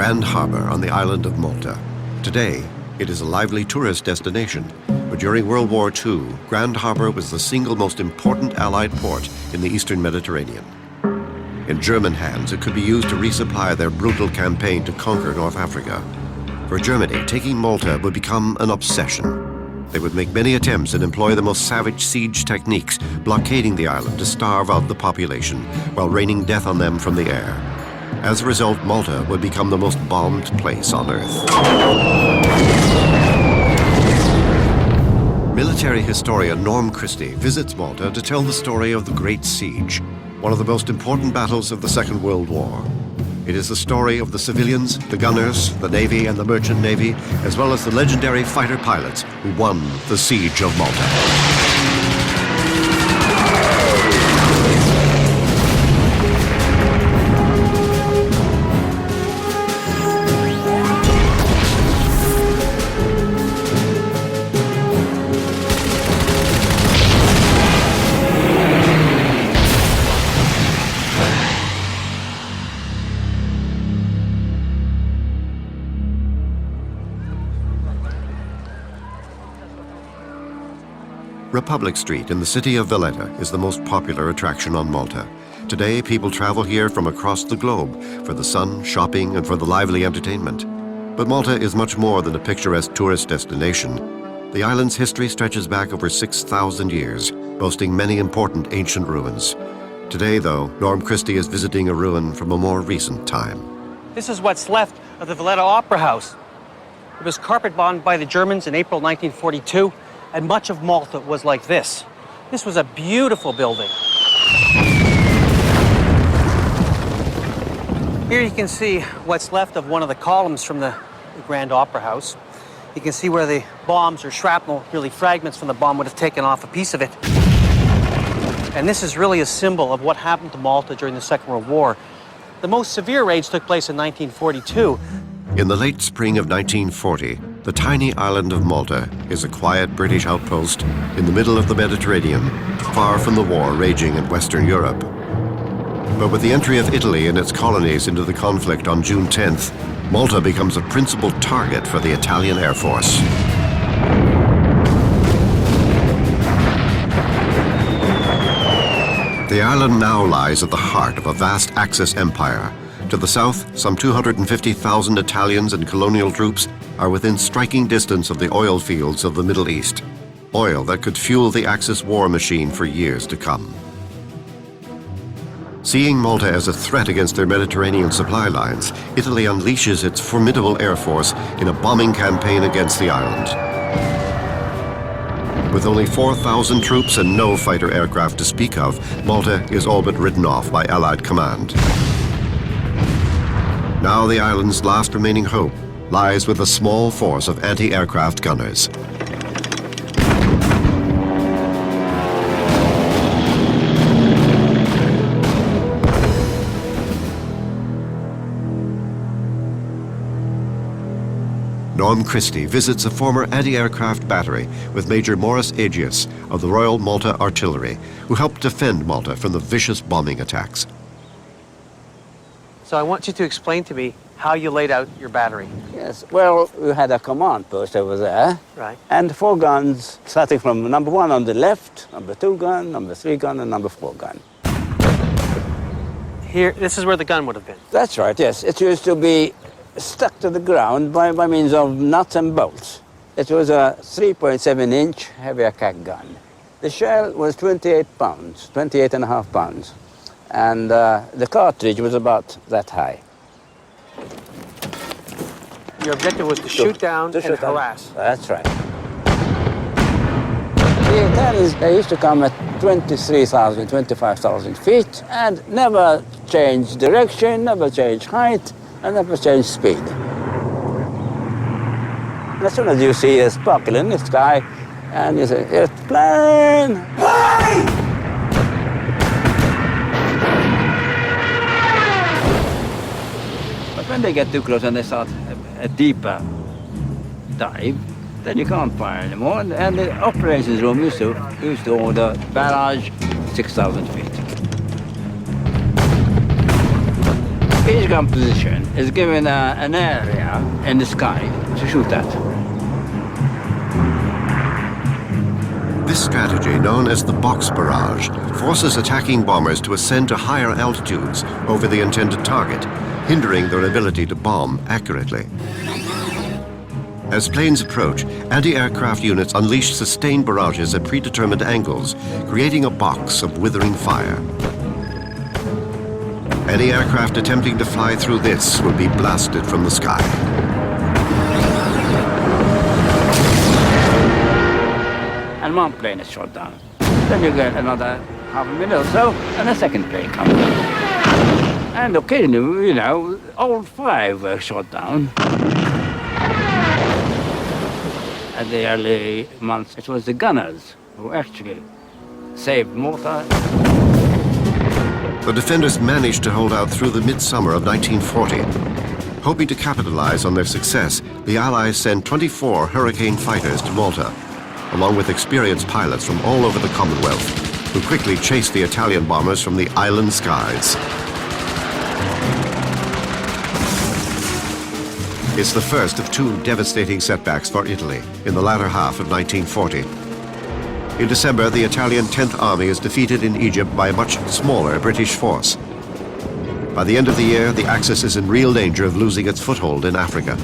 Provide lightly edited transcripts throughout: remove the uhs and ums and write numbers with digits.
Grand Harbour on the island of Malta. Today, it is a lively tourist destination, but during World War II, Grand Harbour was the single most important Allied port in the eastern Mediterranean. In German hands, it could be used to resupply their brutal campaign to conquer North Africa. For Germany, taking Malta would become an obsession. They would make many attempts and employ the most savage siege techniques, blockading the island to starve out the population while raining death on them from the air. As a result, Malta would become the most bombed place on Earth. Military historian Norm Christie visits Malta to tell the story of the Great Siege, one of the most important battles of the Second World War. It is the story of the civilians, the gunners, the Navy and the Merchant Navy, as well as the legendary fighter pilots who won the Siege of Malta. Republic Street in the city of Valletta is the most popular attraction on Malta. Today, people travel here from across the globe for the sun, shopping, and for the lively entertainment. But Malta is much more than a picturesque tourist destination. The island's history stretches back over 6,000 years, boasting many important ancient ruins. Today, though, Norm Christie is visiting a ruin from a more recent time. This is what's left of the Valletta Opera House. It was carpet bombed by the Germans in April 1942. And much of Malta was like this. This was a beautiful building. Here you can see what's left of one of the columns from the Grand Opera House. You can see where the bombs or shrapnel, really fragments from the bomb, would have taken off a piece of it. And this is really a symbol of what happened to Malta during the Second World War. The most severe raids took place in 1942. In the late spring of 1940, the tiny island of Malta is a quiet British outpost in the middle of the Mediterranean, far from the war raging in Western Europe. But with the entry of Italy and its colonies into the conflict on June 10th, Malta becomes a principal target for the Italian Air Force. The island now lies at the heart of a vast Axis empire. To the south, some 250,000 Italians and colonial troops are within striking distance of the oil fields of the Middle East, oil that could fuel the Axis war machine for years to come. Seeing Malta as a threat against their Mediterranean supply lines, Italy unleashes its formidable air force in a bombing campaign against the island. With only 4,000 troops and no fighter aircraft to speak of, Malta is all but written off by Allied command. Now the island's last remaining hope lies with a small force of anti-aircraft gunners. Norm Christie visits a former anti-aircraft battery with Major Maurice Agius of the Royal Malta Artillery, who helped defend Malta from the vicious bombing attacks. So I want you to explain to me how you laid out your battery. Yes, well, we had a command post over there. Right. And 4 guns, starting from number 1 on the left, number 2 gun, number 3 gun, and number 4 gun. Here, this is where the gun would have been. That's right, yes. It used to be stuck to the ground by means of nuts and bolts. It was a 3.7-inch heavy attack gun. The shell was 28 pounds, 28 and a half pounds. And the cartridge was about that high. Your objective was to shoot down and harass. That's right. The Italians, they used to come at 23,000, 25,000 feet and never change direction, never change height, and never change speed. As soon as you see a sparkle in the sky, and you say, "It's plane!" Hey! When they get too close and they start a deeper dive, then you can't fire anymore. And the operations room used to order barrage 6,000 feet. Each gun position is given an area in the sky to shoot at. This strategy, known as the box barrage, forces attacking bombers to ascend to higher altitudes over the intended target, hindering their ability to bomb accurately. As planes approach, anti-aircraft units unleash sustained barrages at predetermined angles, creating a box of withering fire. Any aircraft attempting to fly through this will be blasted from the sky. And one plane is shot down. Then you get another half a minute or so, and a second plane comes. And occasionally, you know, all five were shot down. At the early months, it was the gunners who actually saved Malta. The defenders managed to hold out through the midsummer of 1940. Hoping to capitalize on their success, the Allies sent 24 Hurricane fighters to Malta, along with experienced pilots from all over the Commonwealth, who quickly chased the Italian bombers from the island skies. It's the first of two devastating setbacks for Italy in the latter half of 1940. In December, the Italian 10th Army is defeated in Egypt by a much smaller British force. By the end of the year, the Axis is in real danger of losing its foothold in Africa.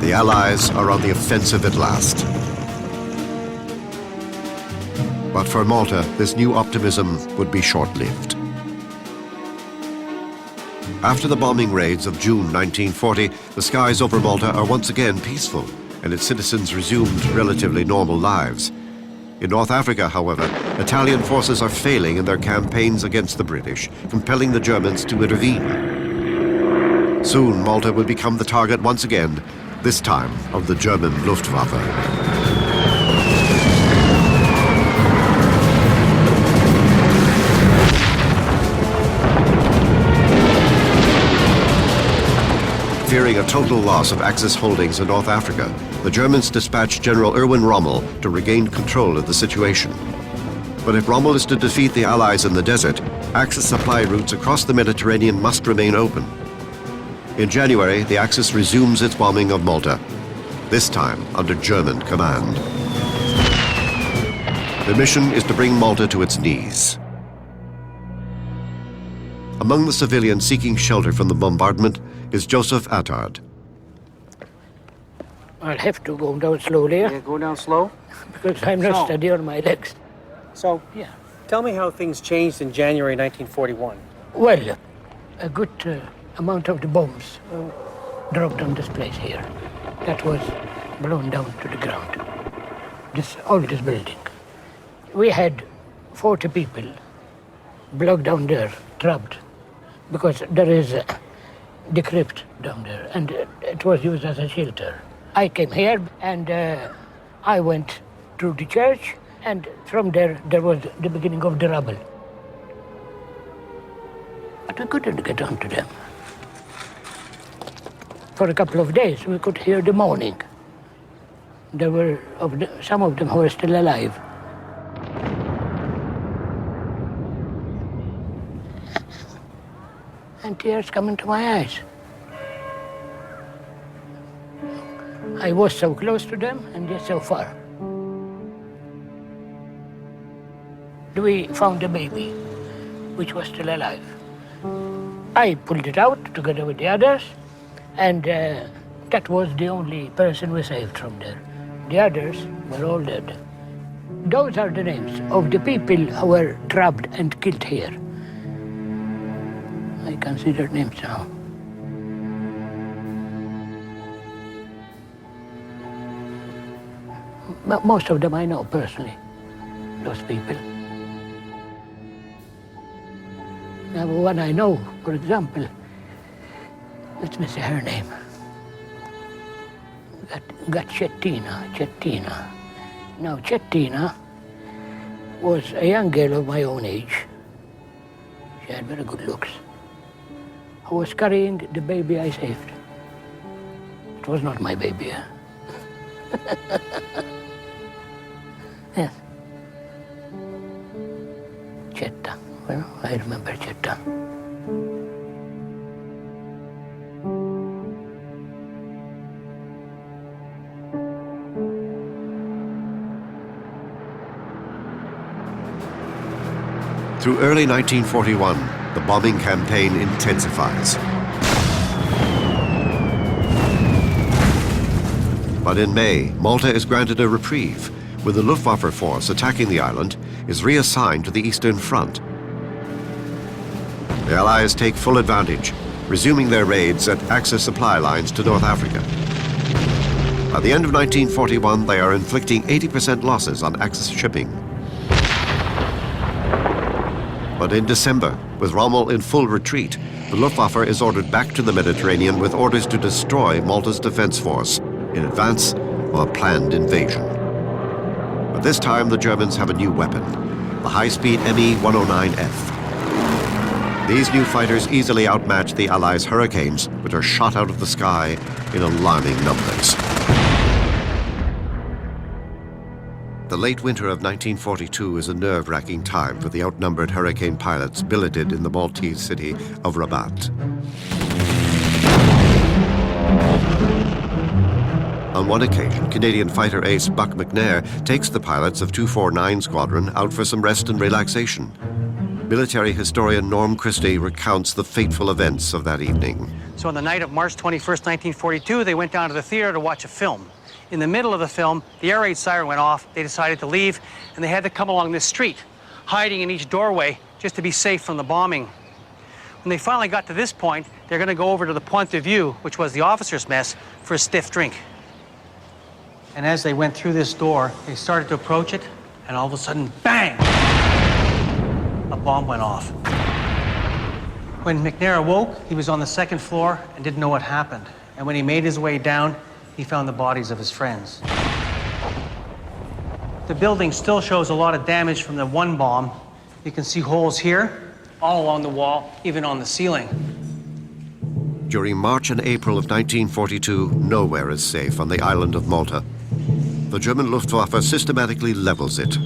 The Allies are on the offensive at last. But for Malta, this new optimism would be short-lived. After the bombing raids of June 1940, the skies over Malta are once again peaceful, and its citizens resumed relatively normal lives. In North Africa, however, Italian forces are failing in their campaigns against the British, compelling the Germans to intervene. Soon, Malta would become the target once again, this time of the German Luftwaffe. Fearing a total loss of Axis holdings in North Africa, the Germans dispatched General Erwin Rommel to regain control of the situation. But if Rommel is to defeat the Allies in the desert, Axis supply routes across the Mediterranean must remain open. In January, the Axis resumes its bombing of Malta, this time under German command. The mission is to bring Malta to its knees. Among the civilians seeking shelter from the bombardment is Joseph Attard. I'll have to go down slowly, Yeah, go down slow. because I'm not steady on my legs. So, Yeah. tell me how things changed in January 1941. Well, a good amount of the bombs dropped on this place here. That was blown down to the ground. All this building. We had 40 people blocked down there, trapped, because there is the crypt down there, and it was used as a shelter. I came here, and I went to the church, and from there was the beginning of the rubble. But we couldn't get onto them. For a couple of days, we could hear the moaning. There were some of them who were still alive. And tears coming to my eyes. I was so close to them, and yet so far. We found a baby, which was still alive. I pulled it out together with the others, and that was the only person we saved from there. The others were all dead. Those are the names of the people who were trapped and killed here. I can see their names now. But most of them I know personally, those people. Now, one I know, for example, let me see her name. Got Chettina. Now, Chettina was a young girl of my own age. She had very good looks. Who was carrying the baby I saved. It was not my baby. Yes. Chetta. Well, I remember Chetta. Through early 1941, the bombing campaign intensifies. But in May, Malta is granted a reprieve when the Luftwaffe force attacking the island is reassigned to the Eastern Front. The Allies take full advantage, resuming their raids at Axis supply lines to North Africa. By the end of 1941, they are inflicting 80% losses on Axis shipping. But in December, with Rommel in full retreat, the Luftwaffe is ordered back to the Mediterranean with orders to destroy Malta's defense force in advance of a planned invasion. But this time, the Germans have a new weapon, the high-speed Me-109F. These new fighters easily outmatch the Allies' Hurricanes, which are shot out of the sky in alarming numbers. The late winter of 1942 is a nerve-wracking time for the outnumbered Hurricane pilots billeted in the Maltese city of Rabat. On one occasion, Canadian fighter ace Buck McNair takes the pilots of 249 Squadron out for some rest and relaxation. Military historian Norm Christie recounts the fateful events of that evening. So on the night of March 21st, 1942, they went down to the theater to watch a film. In the middle of the film, the air raid siren went off. They decided to leave, and they had to come along this street, hiding in each doorway just to be safe from the bombing. When they finally got to this point, they're going to go over to the Point de Vue, which was the officers' mess, for a stiff drink. And as they went through this door, they started to approach it, and all of a sudden, bang! A bomb went off. When McNair awoke, he was on the second floor and didn't know what happened. And when he made his way down, he found the bodies of his friends. The building still shows a lot of damage from the one bomb. You can see holes here, all along the wall, even on the ceiling. During March and April of 1942, nowhere is safe on the island of Malta. The German Luftwaffe systematically levels it.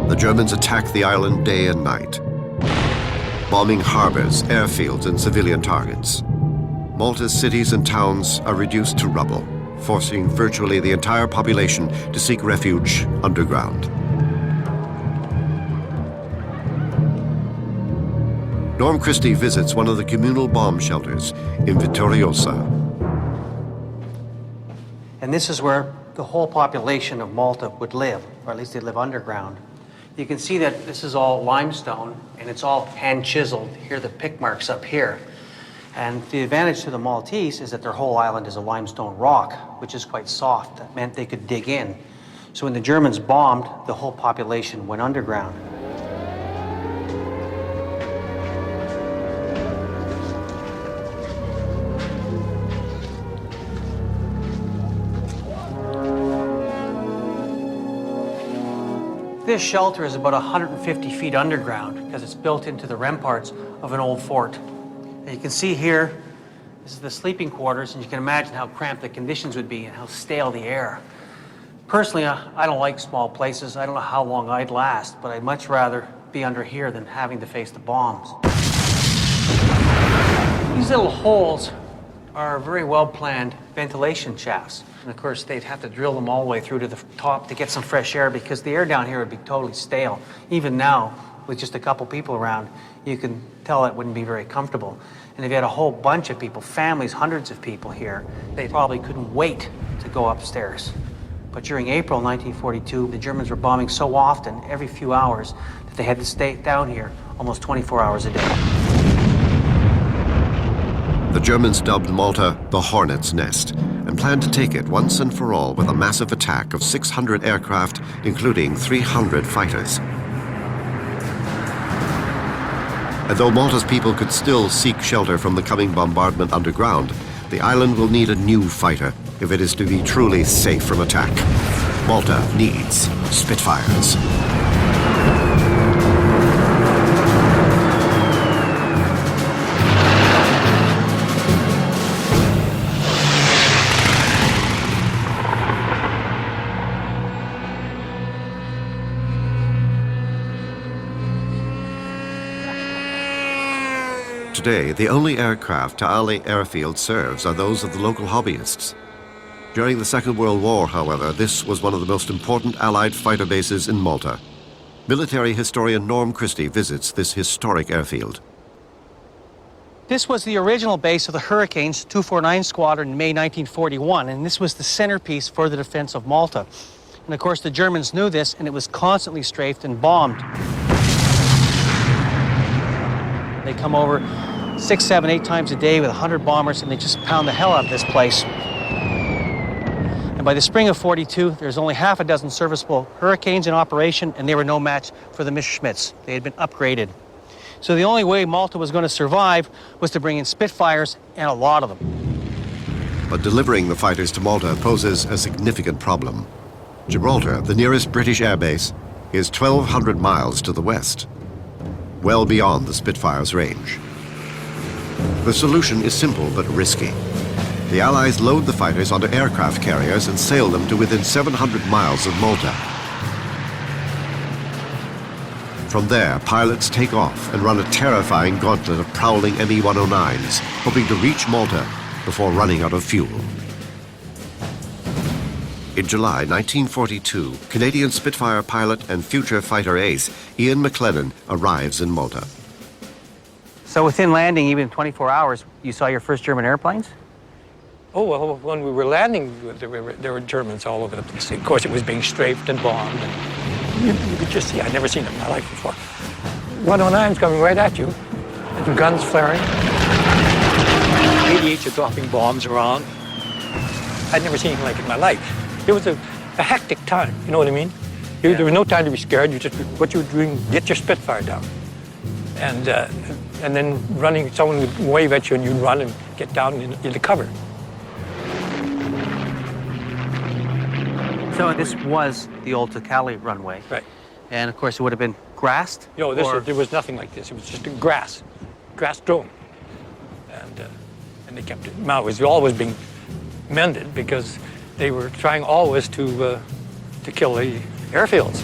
The Germans attack the island day and night, bombing harbors, airfields, and civilian targets. Malta's cities and towns are reduced to rubble, forcing virtually the entire population to seek refuge underground. Norm Christie visits one of the communal bomb shelters in Vittoriosa. And this is where the whole population of Malta would live, or at least they'd live underground. You can see that this is all limestone, and it's all hand-chiseled. Here are the pick marks up here. And the advantage to the Maltese is that their whole island is a limestone rock, which is quite soft. That meant they could dig in. So when the Germans bombed, the whole population went underground. This shelter is about 150 feet underground because it's built into the ramparts of an old fort. And you can see here, this is the sleeping quarters, and you can imagine how cramped the conditions would be and how stale the air. Personally, I don't like small places. I don't know how long I'd last, but I'd much rather be under here than having to face the bombs. These little holes are very well-planned ventilation shafts. And of course, they'd have to drill them all the way through to the top to get some fresh air because the air down here would be totally stale. Even now, with just a couple people around, you can tell it wouldn't be very comfortable. And if you had a whole bunch of people, families, hundreds of people here, they probably couldn't wait to go upstairs. But during April 1942, the Germans were bombing so often, every few hours, that they had to stay down here almost 24 hours a day. The Germans dubbed Malta the Hornet's Nest and planned to take it once and for all with a massive attack of 600 aircraft, including 300 fighters. And though Malta's people could still seek shelter from the coming bombardment underground, the island will need a new fighter if it is to be truly safe from attack. Malta needs Spitfires. Today, the only aircraft Taale Airfield serves are those of the local hobbyists. During the Second World War, however, this was one of the most important Allied fighter bases in Malta. Military historian Norm Christie visits this historic airfield. This was the original base of the Hurricanes 249 Squadron in May 1941, and this was the centerpiece for the defense of Malta. And of course, the Germans knew this, and it was constantly strafed and bombed. They come over 6, 7, 8 times a day with 100 bombers, and they just pound the hell out of this place. And by the spring of '42, there's only half a dozen serviceable Hurricanes in operation, and they were no match for the Messerschmitts. They had been upgraded. So the only way Malta was going to survive was to bring in Spitfires, and a lot of them. But delivering the fighters to Malta poses a significant problem. Gibraltar, the nearest British airbase, is 1,200 miles to the west, well beyond the Spitfire's range. The solution is simple but risky. The Allies load the fighters onto aircraft carriers and sail them to within 700 miles of Malta. From there, pilots take off and run a terrifying gauntlet of prowling Me-109s, hoping to reach Malta before running out of fuel. In July 1942, Canadian Spitfire pilot and future fighter ace Ian McLennan arrives in Malta. So within landing, even 24 hours, you saw your first German airplanes? Oh, well, when we were landing, there were Germans all over the place. Of course, it was being strafed and bombed. And you could just see, I'd never seen it in my life before. 109's coming right at you, and guns flaring. 88s are dropping bombs around. I'd never seen anything like it in my life. It was a hectic time, you know what I mean? There was no time to be scared. You just, what you were doing, get your Spitfire down. And then running, someone would wave at you and you'd run and get down into cover. So this was the old Tocali runway. Right. And of course, it would have been grassed? No, there was nothing like this. It was just a grass drone. And they kept it. Now, it was always being mended because they were trying always to kill the airfields.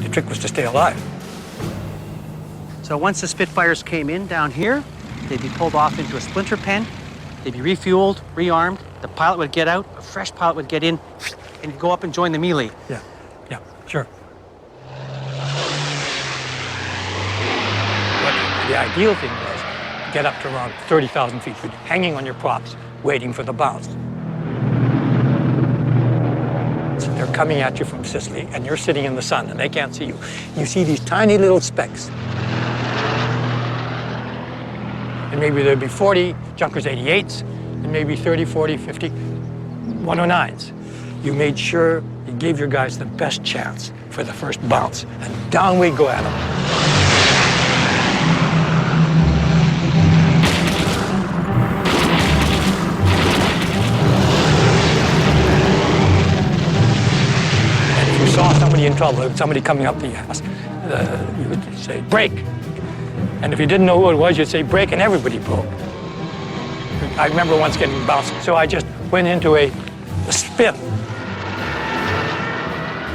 The trick was to stay alive. So once the Spitfires came in down here, they'd be pulled off into a splinter pen. They'd be refueled, rearmed. The pilot would get out, a fresh pilot would get in, and go up and join the melee. Yeah, sure. But the ideal thing was get up to around 30,000 feet, hanging on your props, waiting for the bounce. So they're coming at you from Sicily, and you're sitting in the sun, and they can't see you. You see these tiny little specks. And maybe there'd be 40 Junkers 88s, and maybe 30, 40, 50 109s. You made sure you gave your guys the best chance for the first bounce, and down we go at them. And if you saw somebody in trouble, somebody coming up the ass, you would say, break. And if you didn't know who it was, you'd say break, and everybody broke. I remember once getting bounced, so I just went into a spin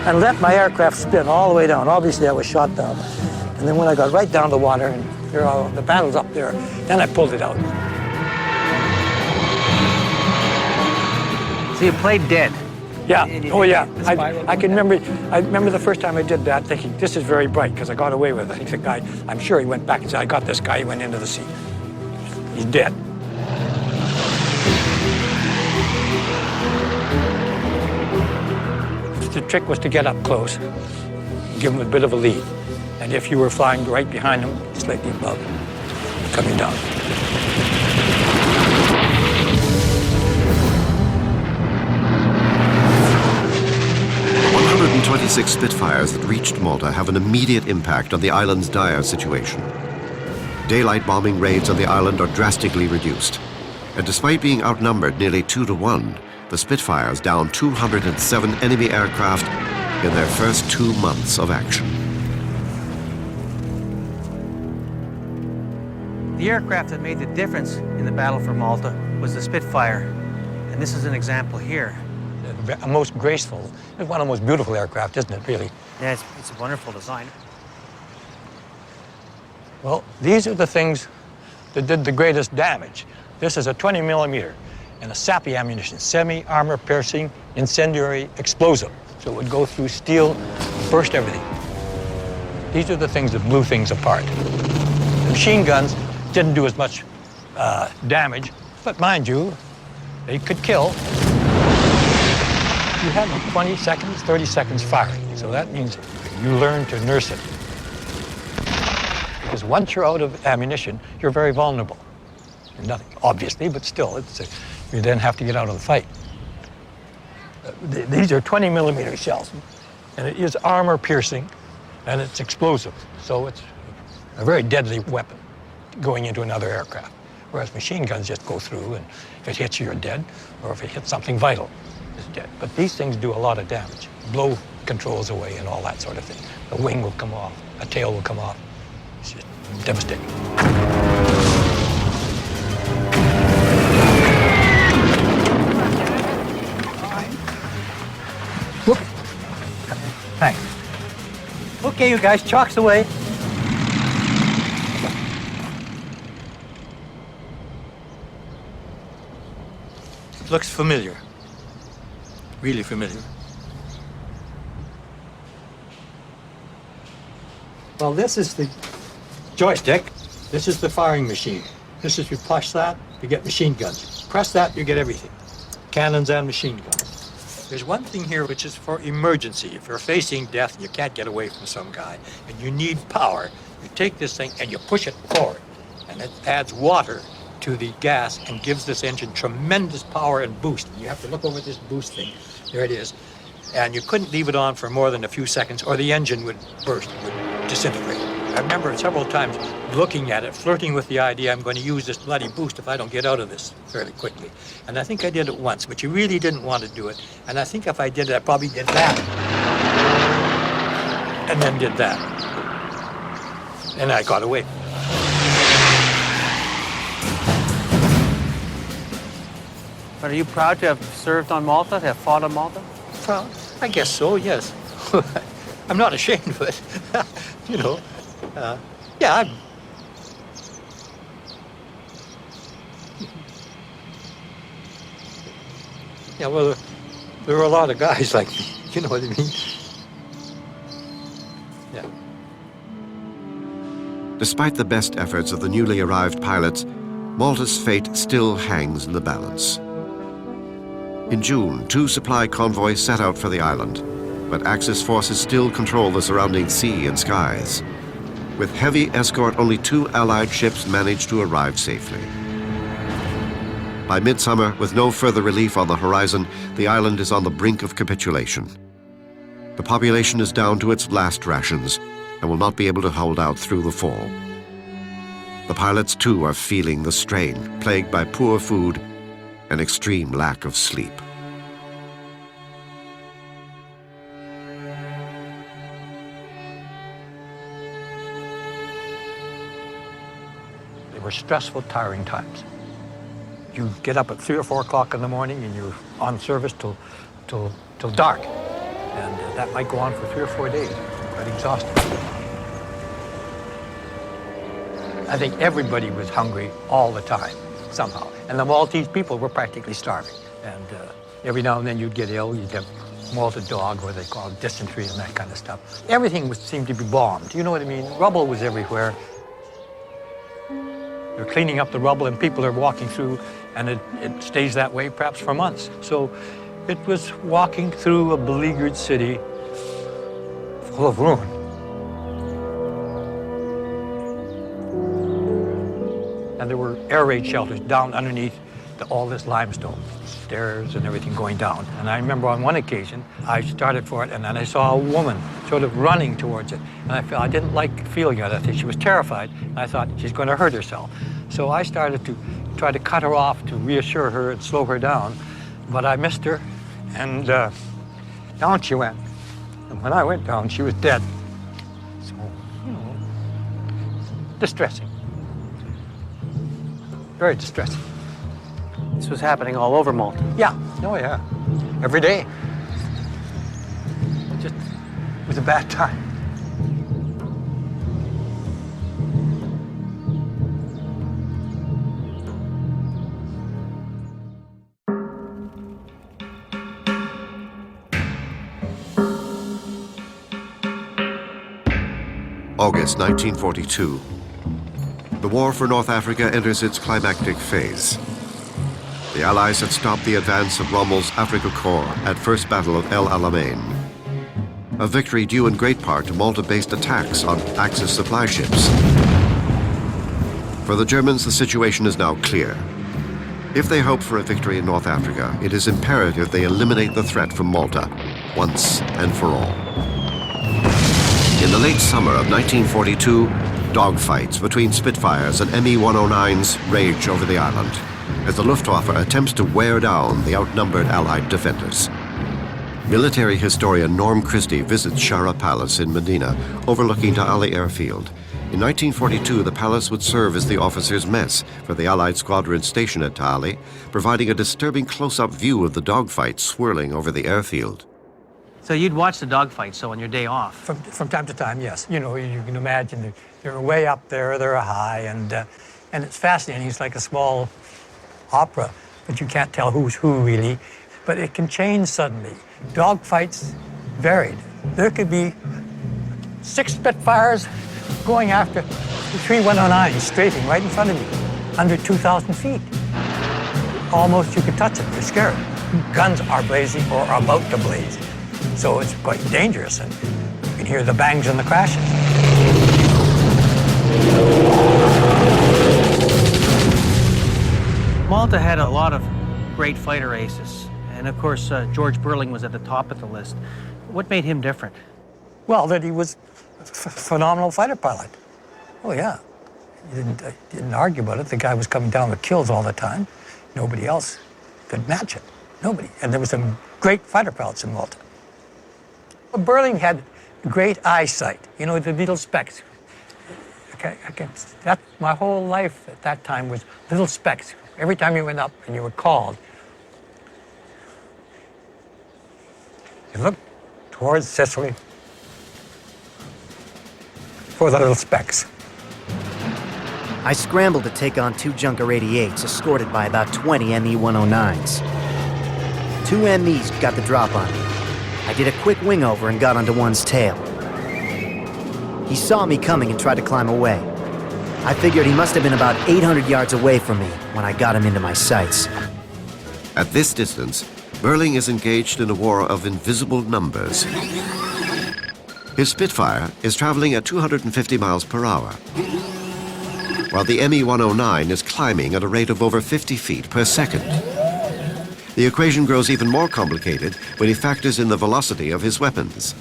and let my aircraft spin all the way down. Obviously, I was shot down. And then when I got right down the water, and the battle's up there, then I pulled it out. So you played dead? Yeah, oh yeah. I can remember, the first time I did that thinking, this is very bright, because I got away with it. I think the guy, I'm sure he went back and said, I got this guy, he went into the sea. He's dead. The trick was to get up close, give him a bit of a lead. And if you were flying right behind him, slightly above, coming down. 126 Spitfires that reached Malta have an immediate impact on the island's dire situation. Daylight bombing raids on the island are drastically reduced. And despite being outnumbered nearly 2 to 1, the Spitfires down 207 enemy aircraft in their first 2 months of action. The aircraft that made the difference in the battle for Malta was the Spitfire. And this is an example here. A most graceful, it's one of the most beautiful aircraft, isn't it, really? Yeah, it's a wonderful design. Well, these are the things that did the greatest damage. This is a 20 millimeter, and a SAPI ammunition, semi-armor piercing incendiary explosive. So it would go through steel, burst everything. These are the things that blew things apart. The machine guns didn't do as much damage, but mind you, they could kill. You had 20 seconds, 30 seconds firing. So that means you learn to nurse it. Because once you're out of ammunition, you're very vulnerable. Nothing, obviously, but still, you then have to get out of the fight. These are 20 millimeter shells, and it is armor piercing, and it's explosive. So it's a very deadly weapon going into another aircraft. Whereas machine guns just go through, and if it hits you, you're dead, or if it hits something vital, it's dead. But these things do a lot of damage. Blow controls away and all that sort of thing. A wing will come off, a tail will come off. It's just devastating. Whoop. Thanks. Okay, you guys, chalk's away. It looks familiar. Really familiar. Well, this is the joystick. This is the firing machine. This is, you push that, you get machine guns. Press that, you get everything. Cannons and machine guns. There's one thing here which is for emergency. If you're facing death, you can't get away from some guy, and you need power, you take this thing and you push it forward. And it adds water to the gas and gives this engine tremendous power and boost. You have to look over this boost thing. There it is. And you couldn't leave it on for more than a few seconds or the engine would burst, would disintegrate. I remember several times looking at it, flirting with the idea, I'm going to use this bloody boost if I don't get out of this fairly quickly. And I think I did it once, but you really didn't want to do it. And I think if I did it, I probably did that. And then did that. And I got away. But are you proud to have served on Malta, to have fought on Malta? Well, I guess so, yes. I'm not ashamed of it. You know, yeah, yeah, well, there are a lot of guys like me, you know what I mean? Yeah. Despite the best efforts of the newly arrived pilots, Malta's fate still hangs in the balance. In June, 2 supply convoys set out for the island, but Axis forces still control the surrounding sea and skies. With heavy escort, only 2 Allied ships managed to arrive safely. By midsummer, with no further relief on the horizon, the island is on the brink of capitulation. The population is down to its last rations and will not be able to hold out through the fall. The pilots, too, are feeling the strain, plagued by poor food and extreme lack of sleep. They were stressful, tiring times. You get up at 3 or 4 o'clock in the morning and you're on service till dark. And that might go on for 3 or 4 days, but exhausting. I think everybody was hungry all the time, somehow. And the Maltese people were practically starving. And every now and then you'd get ill, you'd have Malta dog, or they call it dysentery and that kind of stuff. Everything seemed to be bombed, you know what I mean? Rubble was everywhere. They're cleaning up the rubble and people are walking through, and it stays that way perhaps for months. So it was walking through a beleaguered city full of ruin. And there were air raid shelters down underneath all this limestone, stairs and everything going down. And I remember on one occasion, I started for it, and then I saw a woman sort of running towards it. And I didn't like feeling it. I think she was terrified. And I thought, she's going to hurt herself. So I started to try to cut her off to reassure her and slow her down. But I missed her, and down she went. And when I went down, she was dead. So, you know, distressing. Very distressing. This was happening all over Malta. Yeah, oh yeah, every day. It was a bad time. August 1942. The war for North Africa enters its climactic phase. The Allies had stopped the advance of Rommel's Afrika Korps at First Battle of El Alamein, a victory due in great part to Malta-based attacks on Axis supply ships. For the Germans, the situation is now clear. If they hope for a victory in North Africa, it is imperative they eliminate the threat from Malta, once and for all. In the late summer of 1942, dogfights between Spitfires and Me-109s rage over the island, as the Luftwaffe attempts to wear down the outnumbered Allied defenders. Military historian Norm Christie visits Shara Palace in Medina, overlooking Ta'ali Airfield. In 1942, the palace would serve as the officers' mess for the Allied squadron stationed at Ta'ali, providing a disturbing close-up view of the dogfights swirling over the airfield. So you'd watch the dogfights, on your day off? From time to time, yes. You know, you can imagine they're way up there, they're high, and it's fascinating. It's like a small opera, but you can't tell who's who really. But it can change suddenly. Dogfights varied. There could be 6 Spitfires going after the 3-109 strafing right in front of you, under 2,000 feet. Almost you could touch it, you're scared. Guns are blazing or are about to blaze. So it's quite dangerous, and you can hear the bangs and the crashes. Malta had a lot of great fighter aces, and of course George Burling was at the top of the list. What made him different? Well, that he was a phenomenal fighter pilot. Oh yeah, you didn't argue about it. The guy was coming down with kills all the time. Nobody else could match it. Nobody. And there were some great fighter pilots in Malta. Burling had great eyesight. You know, the little specks. My whole life at that time was little specks. Every time you went up and you were called, you looked towards Sicily for the little specks. I scrambled to take on 2 Junker 88s, escorted by about 20 Me-109s. 2 MEs got the drop on me. I did a quick wing over and got onto one's tail. He saw me coming and tried to climb away. I figured he must have been about 800 yards away from me when I got him into my sights. At this distance, Burling is engaged in a war of invisible numbers. His Spitfire is traveling at 250 miles per hour, while the Me-109 is climbing at a rate of over 50 feet per second. The equation grows even more complicated when he factors in the velocity of his weapons.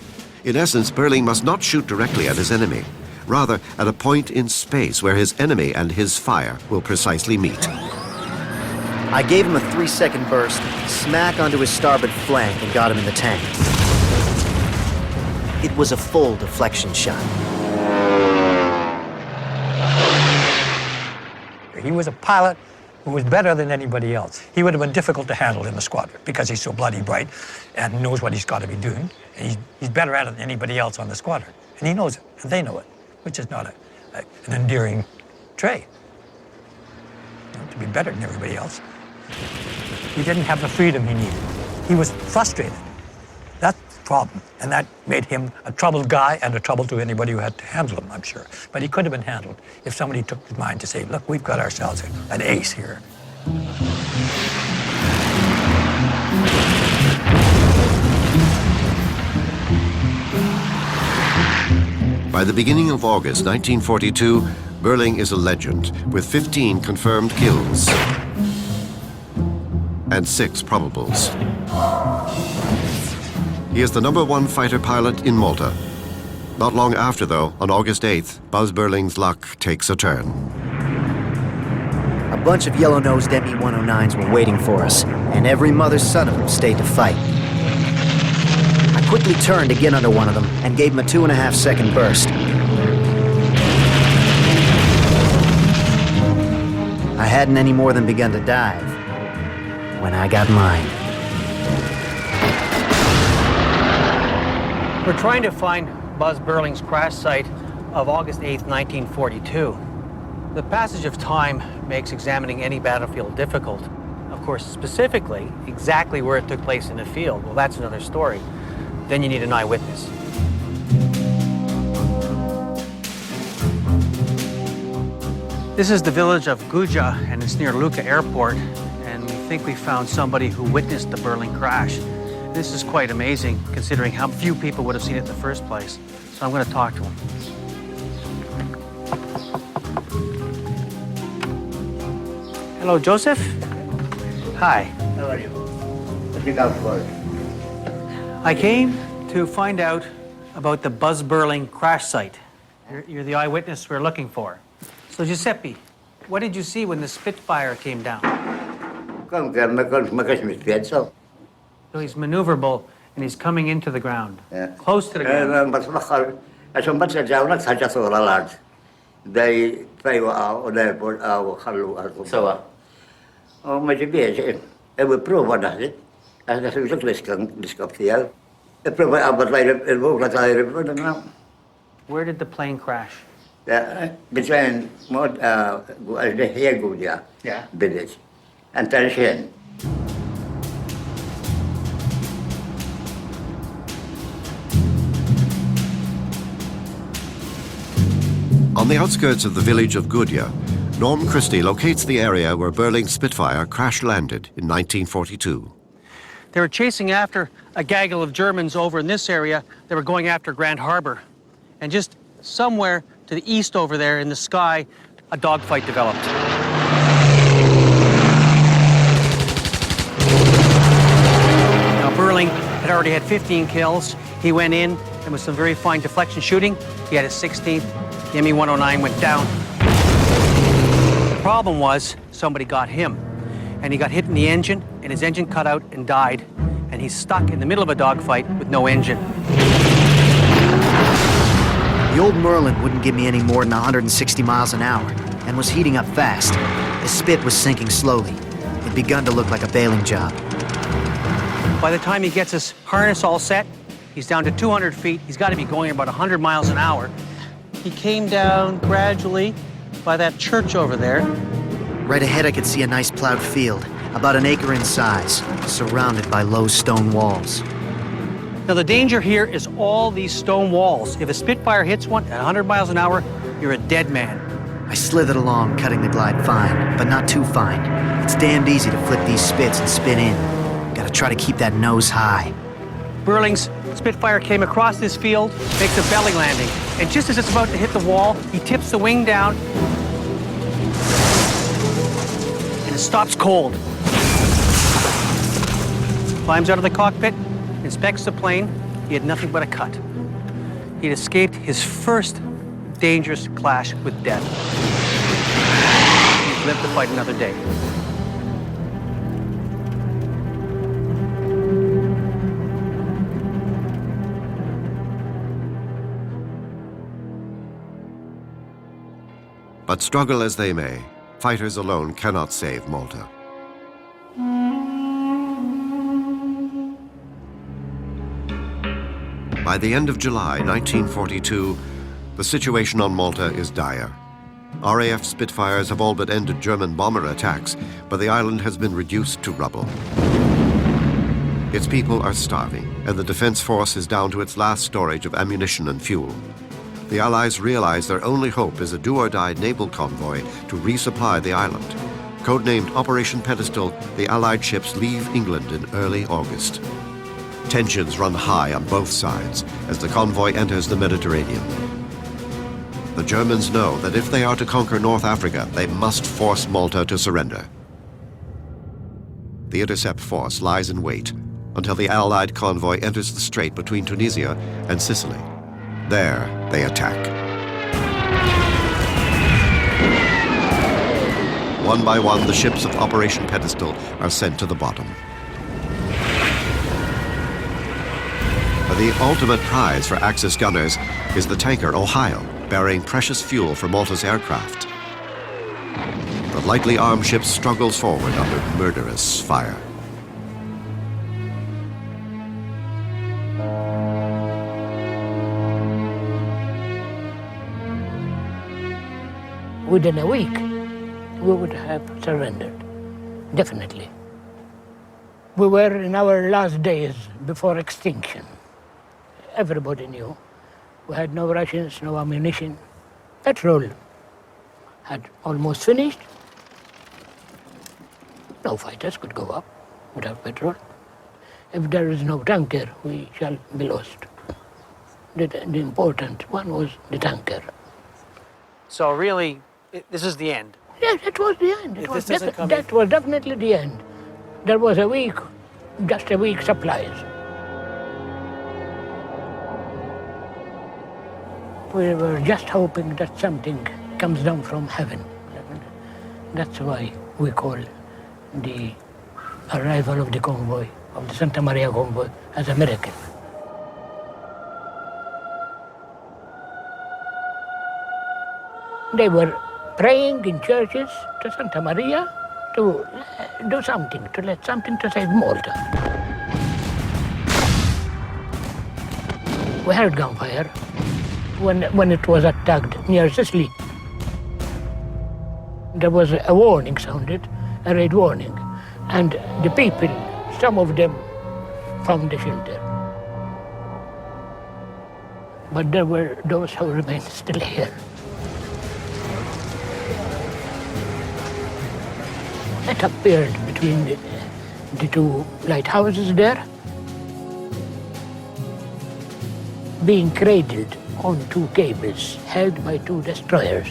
In essence, Burling must not shoot directly at his enemy, rather at a point in space where his enemy and his fire will precisely meet. I gave him a 3-second burst, smack onto his starboard flank, and got him in the tank. It was a full deflection shot. He was a pilot who was better than anybody else. He would have been difficult to handle in the squadron because he's so bloody bright and knows what he's got to be doing. And he's better at it than anybody else on the squadron. And he knows it, and they know it, which is not an endearing trait. You know, to be better than everybody else. He didn't have the freedom he needed. He was frustrated. That's the problem. And that made him a troubled guy and a trouble to anybody who had to handle him, I'm sure. But he could have been handled if somebody took his mind to say, look, we've got ourselves an ace here. By the beginning of August 1942, Burling is a legend with 15 confirmed kills and 6 probables. He is the #1 fighter pilot in Malta. Not long after, though, on August 8th, Buzz Burling's luck takes a turn. A bunch of yellow-nosed Me-109s were waiting for us, and every mother's son of them stayed to fight. I quickly turned to get under one of them and gave him a 2.5-second burst. I hadn't any more than begun to dive when I got mine. We're trying to find Buzz Burling's crash site of August 8th, 1942. The passage of time makes examining any battlefield difficult. Of course, specifically, exactly where it took place in the field, well, that's another story. Then you need an eyewitness. This is the village of Guja, and it's near Lucca Airport, and we think we found somebody who witnessed the Burling crash. This is quite amazing, considering how few people would have seen it in the first place. So I'm going to talk to him. Hello, Joseph. Hi. How are you? What you got for it? I came to find out about the Buzz Burling crash site. You're the eyewitness we're looking for. So, Giuseppe, what did you see when the Spitfire came down? So, So he's maneuverable, and he's coming into the ground, close to the ground. Where did the plane crash? Between here Guja village and Tarishan. On the outskirts of the village of Gudya, Norm Christie locates the area where Burling's Spitfire crash-landed in 1942. They were chasing after a gaggle of Germans over in this area. They were going after Grand Harbor. And just somewhere to the east over there in the sky, a dogfight developed. Now, Burling had already had 15 kills. He went in, and with some very fine deflection shooting, he had his 16th. The Me-109 went down. The problem was somebody got him, and he got hit in the engine, and his engine cut out and died, and he's stuck in the middle of a dogfight with no engine. The old Merlin wouldn't give me any more than 160 miles an hour and was heating up fast. The Spit was sinking slowly. It begun to look like a bailing job. By the time he gets his harness all set, he's down to 200 feet. He's got to be going about 100 miles an hour. He came down gradually by that church over there. Right ahead, I could see a nice plowed field, about an acre in size, surrounded by low stone walls. Now, the danger here is all these stone walls. If a Spitfire hits one at 100 miles an hour, you're a dead man. I slithered along, cutting the glide fine, but not too fine. It's damned easy to flip these spits and spin in. Gotta try to keep that nose high. Burling's Spitfire came across this field, makes a belly landing, and just as it's about to hit the wall, he tips the wing down, and it stops cold. Climbs out of the cockpit, inspects the plane. He had nothing but a cut. He had escaped his first dangerous clash with death. He's lived to fight another day. But struggle as they may, fighters alone cannot save Malta. By the end of July 1942, the situation on Malta is dire. RAF Spitfires have all but ended German bomber attacks, but the island has been reduced to rubble. Its people are starving, and the defense force is down to its last storage of ammunition and fuel. The Allies realize their only hope is a do-or-die naval convoy to resupply the island. Codenamed Operation Pedestal, the Allied ships leave England in early August. Tensions run high on both sides as the convoy enters the Mediterranean. The Germans know that if they are to conquer North Africa, they must force Malta to surrender. The intercept force lies in wait until the Allied convoy enters the strait between Tunisia and Sicily. There, they attack. One by one, the ships of Operation Pedestal are sent to the bottom. But the ultimate prize for Axis gunners is the tanker Ohio, bearing precious fuel for Malta's aircraft. The lightly armed ship struggles forward under murderous fire. Within a week, we would have surrendered, definitely. We were in our last days before extinction. Everybody knew. We had no rations, no ammunition. Petrol had almost finished. No fighters could go up without petrol. If there is no tanker, we shall be lost. The important one was the tanker. So really, this is the end. Yes, it was the end. If this doesn't come That was definitely the end. There was just a week supplies. We were just hoping that something comes down from heaven. That's why we call the arrival of the convoy, of the Santa Maria convoy, as a miracle. They were praying in churches to Santa Maria to do something, to let something to save Malta. We heard gunfire when it was attacked near Sicily. There was a warning sounded, a red warning, and the people, some of them, found the shelter. But there were those who remained still here. It appeared between the two lighthouses there, being cradled on two cables held by two destroyers.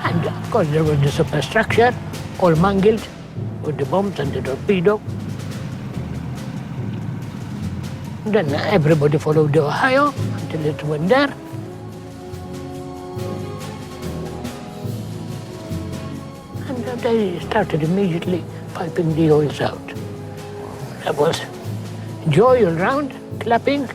And of course there was the superstructure, all mangled with the bombs and the torpedo. Then everybody followed the Ohio until it went there. And they started immediately piping the oils out. There was joy all round, clapping.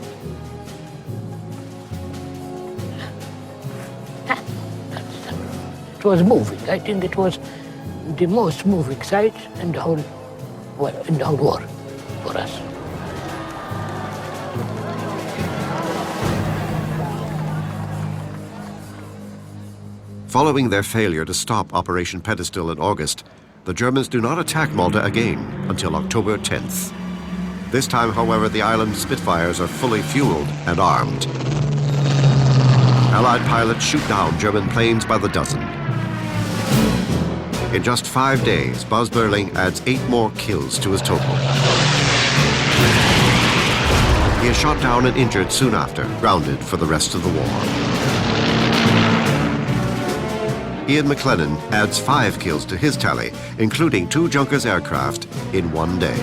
It was moving. I think it was the most moving sight in the whole war for us. Following their failure to stop Operation Pedestal in August, the Germans do not attack Malta again until October 10th. This time, however, the island's Spitfires are fully fueled and armed. Allied pilots shoot down German planes by the dozen. In just 5 days, Buzz Berling adds 8 more kills to his total. He is shot down and injured soon after, grounded for the rest of the war. Ian McLennan adds 5 kills to his tally, including 2 Junkers aircraft in 1 day.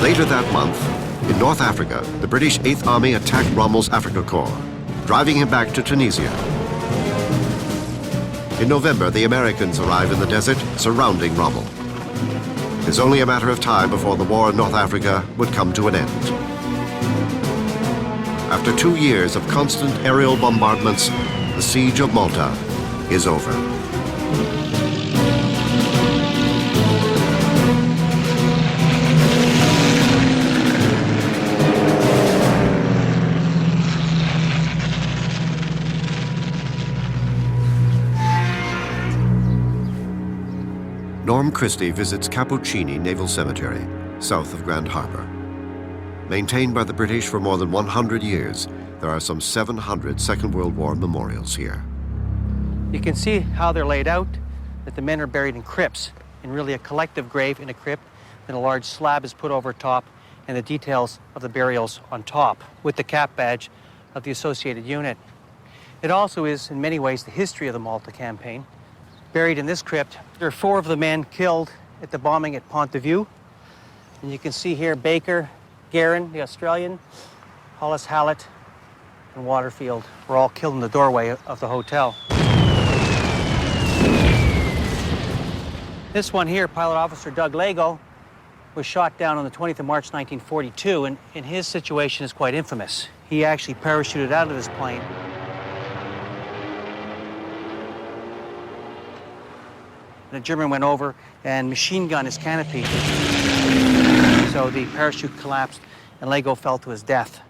Later that month, in North Africa, the British 8th Army attacked Rommel's Afrika Korps, driving him back to Tunisia. In November, the Americans arrive in the desert, surrounding Rommel. It's only a matter of time before the war in North Africa would come to an end. After 2 years of constant aerial bombardments, the siege of Malta is over. Norm Christie visits Cappuccini Naval Cemetery, south of Grand Harbor. Maintained by the British for more than 100 years, there are some 700 Second World War memorials here. You can see how they're laid out, that the men are buried in crypts, in really a collective grave in a crypt, then a large slab is put over top, and the details of the burials on top, with the cap badge of the associated unit. It also is, in many ways, the history of the Malta campaign. Buried in this crypt, there are 4 of the men killed at the bombing at Pont de Vue. And you can see here Baker, Guerin, the Australian, Hollis Hallett, and Waterfield were all killed in the doorway of the hotel. This one here, Pilot Officer Doug Lego, was shot down on the 20th of March, 1942, and his situation is quite infamous. He actually parachuted out of this plane. The German went over and machine gunned his canopy. So the parachute collapsed and Lego fell to his death.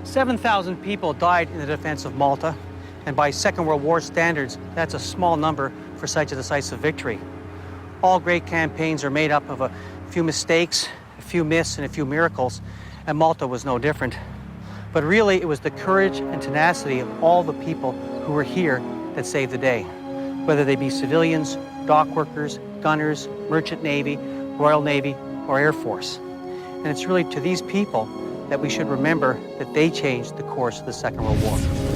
7,000 people died in the defense of Malta, And by Second World War standards, that's a small number for such a decisive victory. All great campaigns are made up of a few mistakes, a few myths, and a few miracles, and Malta was no different. But really, it was the courage and tenacity of all the people who were here that saved the day, whether they be civilians, dock workers, gunners, merchant navy, Royal Navy, or Air Force. And it's really to these people that we should remember that they changed the course of the Second World War.